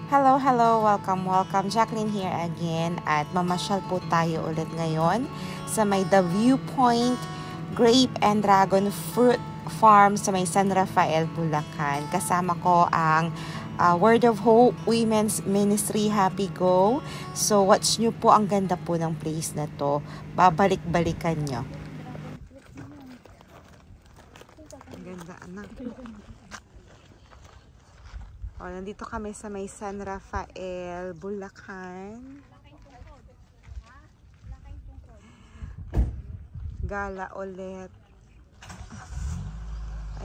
Hello, hello! Welcome, welcome! Jacqueline here again at mamasyal po tayo ulit ngayon sa may The Viewpoint Grape and Dragon Fruit Farm sa may San Rafael, Bulacan. Kasama ko ang Word of Hope Women's Ministry Happy Go. So watch nyo po, ang ganda po ng place na to. Babalik-balikan nyo. Ang ganda, anak. O, nandito kami sa may San Rafael, Bulacan. Gala ulit.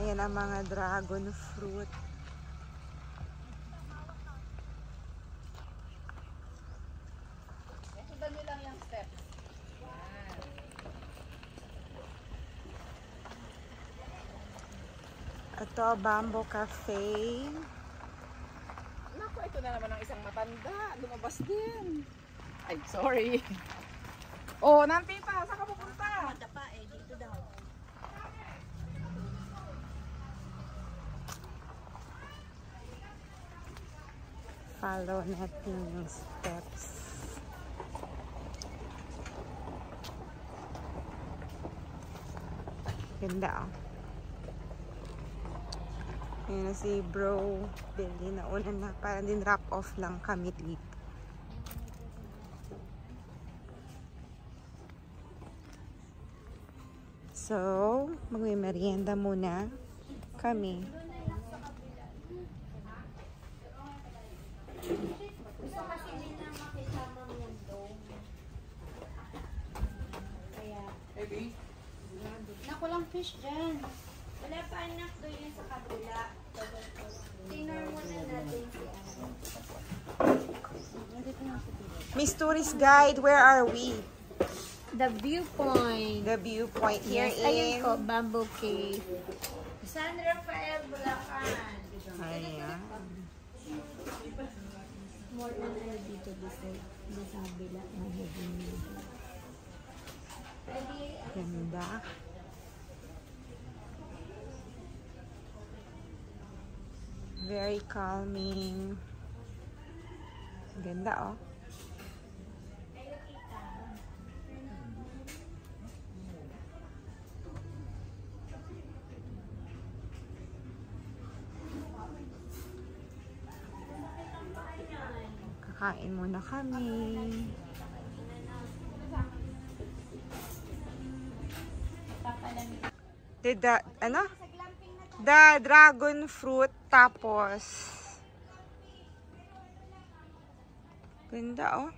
Ayan ang mga dragon fruit. Sundan nyo lang yung steps. Ito, Bamboo Cafe. Naku, ito na naman ang isang matanda. Lumabas din. Ay, sorry. Oh, Nantita, saan ka pupunta? Madapa eh, dito daw. Follow natin yung steps. Ganda, oh. Ayan na si Bro Billy na una na. Parang din wrap off lang kami dito. So, magme-merienda muna kami. Gusto kasi din na makisama mo yung dome. Kaya, Baby? naku lang fish dyan. Wala pa anak doon yun sa kabila. Tingnan muna natin si ano. Miss Tourist Guide, where are we? The Viewpoint. The Viewpoint here Yes, ayun in... ko, Bamboo Cave. San Rafael, Bulacan. Ayan. More on ano dito sa kabila. Ganda. Very calming. Ganda, oh. Kakain muna kami. Ano? The dragon fruit, tapos ganda, oh.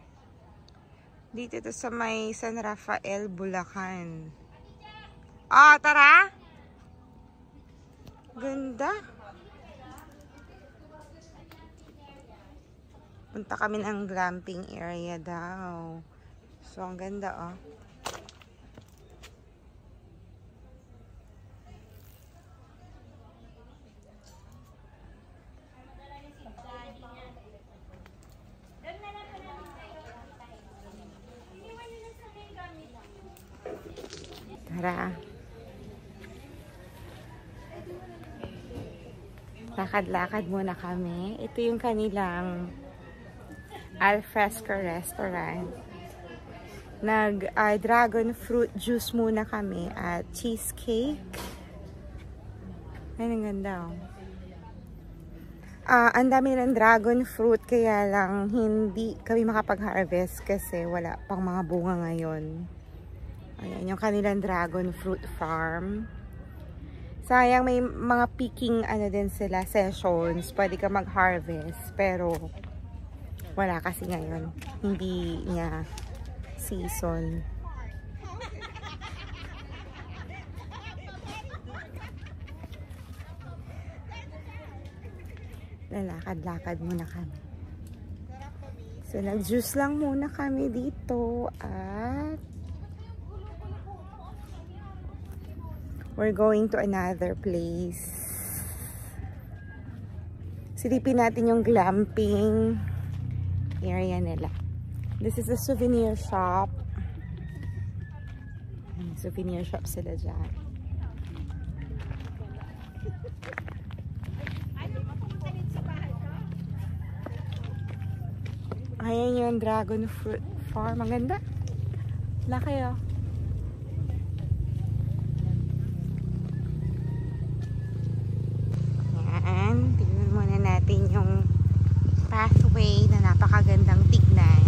Dito to sa may San Rafael, Bulacan. Ah, tara! Ganda. Punta kami ng glamping area daw. So, ang ganda, oh. Tara. Lakad-lakad muna kami. Ito yung kanilang alfresco restaurant. Dragon fruit juice muna kami at cheesecake. Ay, ang ganda, oh. Ang dami ng dragon fruit, kaya lang hindi kami makapag-harvest kasi wala pang mga bunga ngayon. Ayan, yung kanilang dragon fruit farm. Sayang, may mga picking ano din sila, sessions. Pwede ka mag-harvest, pero wala kasi ngayon. Hindi niya season. Lalakad-lakad muna kami. So, nag-juice lang muna kami dito at we're going to another place. Silipin natin yung glamping area nila. This is a souvenir shop. Souvenir shop sila dyan. Ayan yung dragon fruit farm. Ang ganda. Laki oh. Yan. Tignan muna natin yung pathway na napakagandang tignan.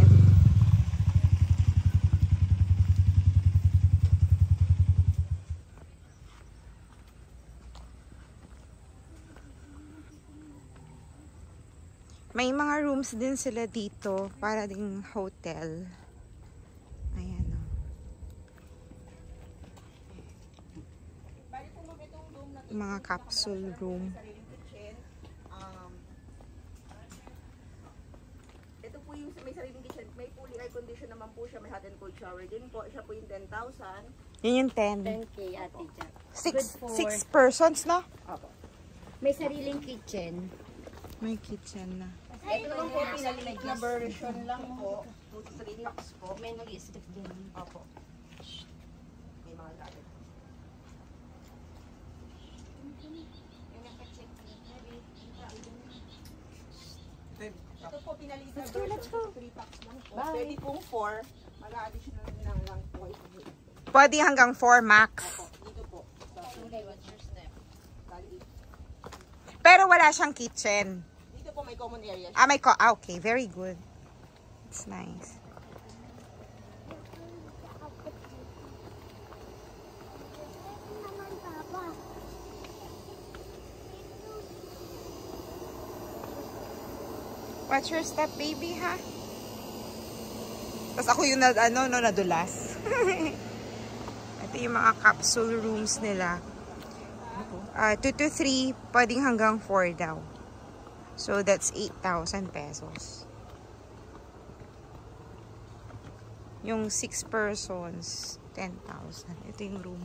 May mga rooms din sila dito para ding hotel. Ayan o. Mga capsule room. Ito po yung may sariling kitchen. May fully air condition naman po siya. May hot and cold shower din po. Siya po yung 10,000. Yun yung 10. 10K ate dyan. Six persons, no? Opo. May sariling kitchen. May kitchen na. Ito naman po pinaliit na version lang po. 2 to 3 packs po. May nag-i-strip din. Opo. May mga gamit. Ito po pinaliit na version. 3 packs lang po. Bye. Pwede pong 4. Mag-additional lang po. Pwede hanggang 4 max. Opo. Dito po. Okay, what's your step? Bali. Pero wala siyang kitchen. Dito po may common area. Okay, very good. It's nice. What's your step, baby, ha? Tapos ako yung nadulas. Ito yung mga capsule rooms nila. 2 to 3, pwedeng hanggang 4 daw. So, that's 8,000 pesos. Yung 6 persons, 10,000. Ito yung room.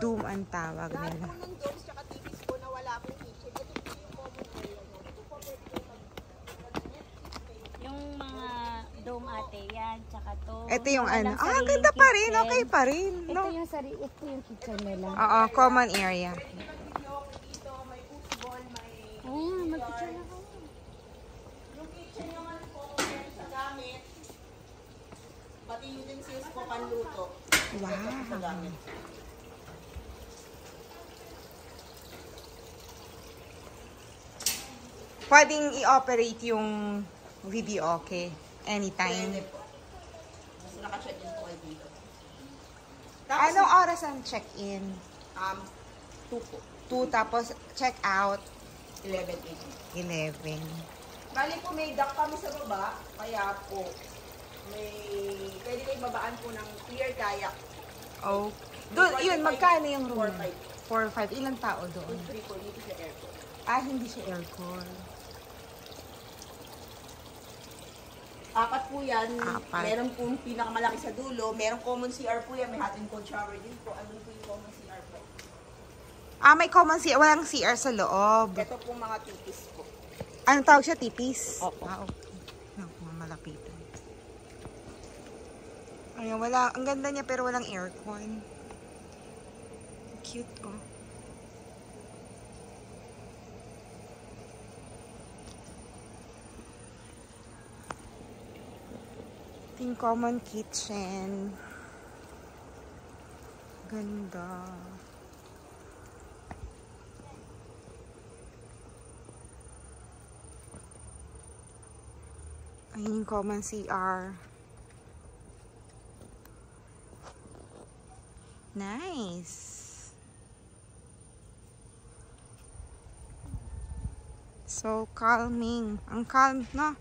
Doom ang tawag Lahat nila. po ng domes tsaka TVs po na wala pong kitchen. Ito po yung common area niya. Ito po pwede po Yung mga dome ate yan, tsaka to. Ito yung Walang ano. sariling Ganda pa rin. kitchen. Okay pa rin. Ito No? yung kitchen nila. Oo, common area. dito, may football, may... Oh, mag-kitchen na kayo. Yung kitchen naman po, meron sa gamit. Pati utensils po panluto. Wow. Sa gamit. Pwedeng i-operate yung video okay anytime. Pwede po. Mas naka-check in po kayo dito. Anong oras ang check-in? 2 po. 2 tapos check-out 11 a.m. 11. Bali po may dock kami sa baba, kaya po may pwede kayo babaan po ng clear kayak. Oh. Doon, yun, magkano yung room? 4-5. 4-5. Ilang tao doon? 3 po dito sa airport. Hindi siya aircon. 4 po yan. 4. Meron pong pinakamalaki sa dulo. Merong common CR po yan. May hot and cold shower din po. Ano po yung common CR po? May common CR. Walang CR sa loob. Ito pong mga tipis po. Anong tawag siya? Tipis? Opo. Okay. Malapitan. Ayun, wala. Ang ganda niya pero walang aircon. Cute, oh. Yung common kitchen. Ganda. Ayun yung common CR. Nice. So calming. Ang calm, no?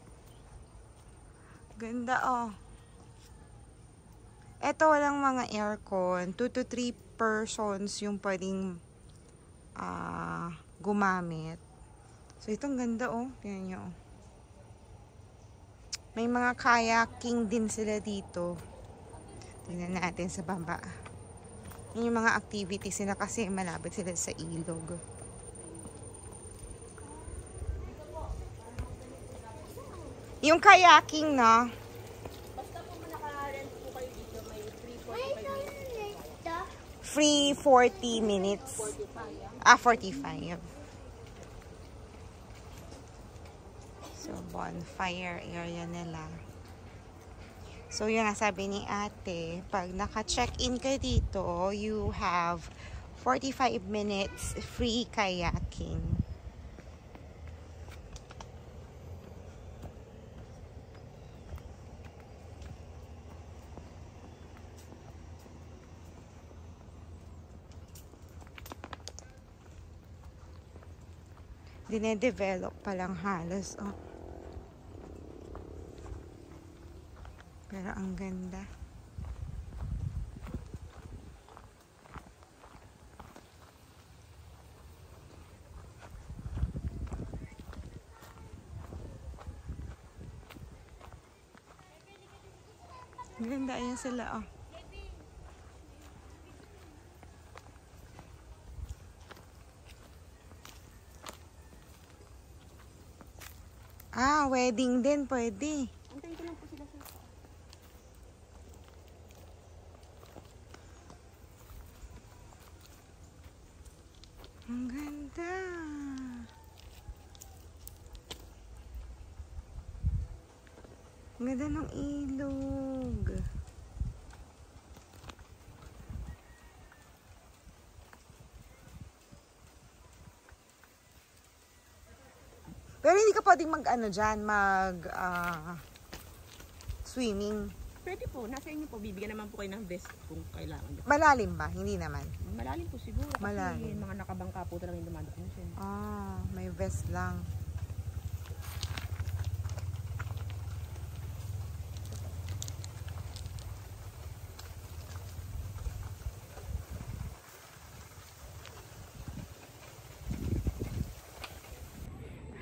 Ganda, oh. Ito walang mga aircon. 2 to 3 persons yung pwedeng gumamit. So itong ganda, oh. Tingnan nyo, oh. May mga kayaking din sila dito. Tingnan natin sa baba. Yun yung mga activities nila kasi malapit sila sa ilog. Yung kayaking, no? Basta po naka-rent po kayo dito, may Free 40 minutes. 45. 45. So, bonfire area nila. So, yun nga sabi ni ate, pag naka-check-in ka dito, you have 45 minutes free kayaking. Dine-develop pa lang halos, oh. Pero ang ganda. Ang ganda, ayan sila, oh. Ah, wedding din, pwede. Antayin ko lang po sila sa... Ang ganda. Ang ganda ng ilog. Pero hindi ka pwedeng mag-ano dyan, swimming. Pwede po, nasa inyo po. Bibigyan naman po kayo ng vest kung kailangan nyo. Malalim ba? Hindi naman. Malalim po siguro. Kasi Malalim. mga nakabangka po talaga yung dumadaan siya. Ah, may vest lang.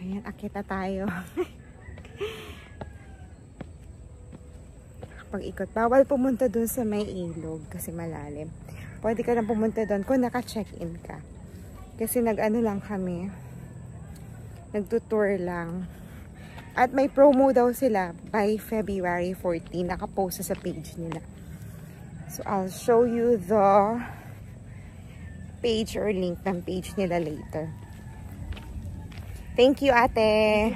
Ayan, akit na tayo. Pag-ikot. Bawal pumunta dun sa may ilog kasi malalim. Pwede ka lang pumunta dun kung naka-check-in ka. Kasi nag-ano lang kami. Nagtutour lang. At may promo daw sila by February 14. Nakapost sa page nila. So, I'll show you the page or link ng page nila later. Thank you, ate.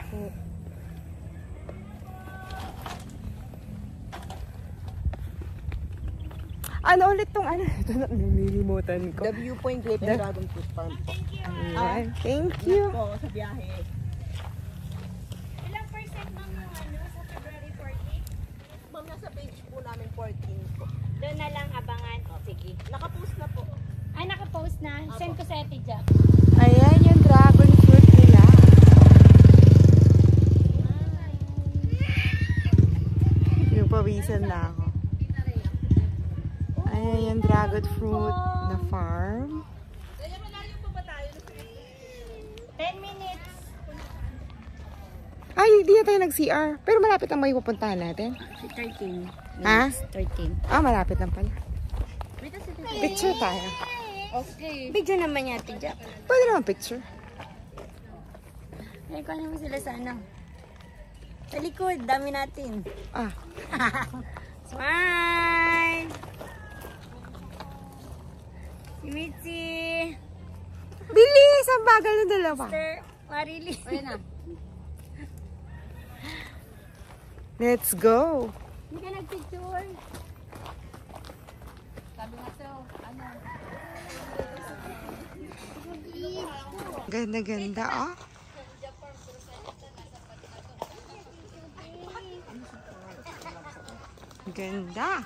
Ano ulit tong ano? Ito na, nililimutan ko. The Viewpoint Grape and Dragon Fruit Farm po. Ayan. Thank you. Po, sa biyahe. Ilang percent ma'am yung ano sa February 14? Ma'am, nasa page po namin 14 po. Doon na lang abangan. O, sige. Nakapost na po. Ay, nakapost na. Send ko sa Ate Jack. Ayan yung dragon fruit nila. Yung pawisan na ako. Ayan yung dragon fruit na farm. 10 minutes. Ay, hindi na tayo nag-CR. Pero malapit ang may pupuntahan natin. 13. Ha? 13. Ah, malapit lang pala. Picture tayo. Okay. Video naman niya, Ate Jack. Pwede naman picture. Ay, kanya mo sila sa ano. Sa likod, dami natin. Ah. Smile! Si Mitzi! Bilis! Ang bagal ng dalawa. Sir Marily. Ayun na. Let's go. Hindi ka nagpicture. Sabi nga so, ano? Ganda-ganda, oh. Ganda.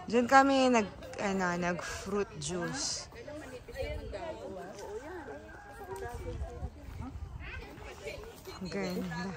Diyan kami nag fruit juice. Ganda.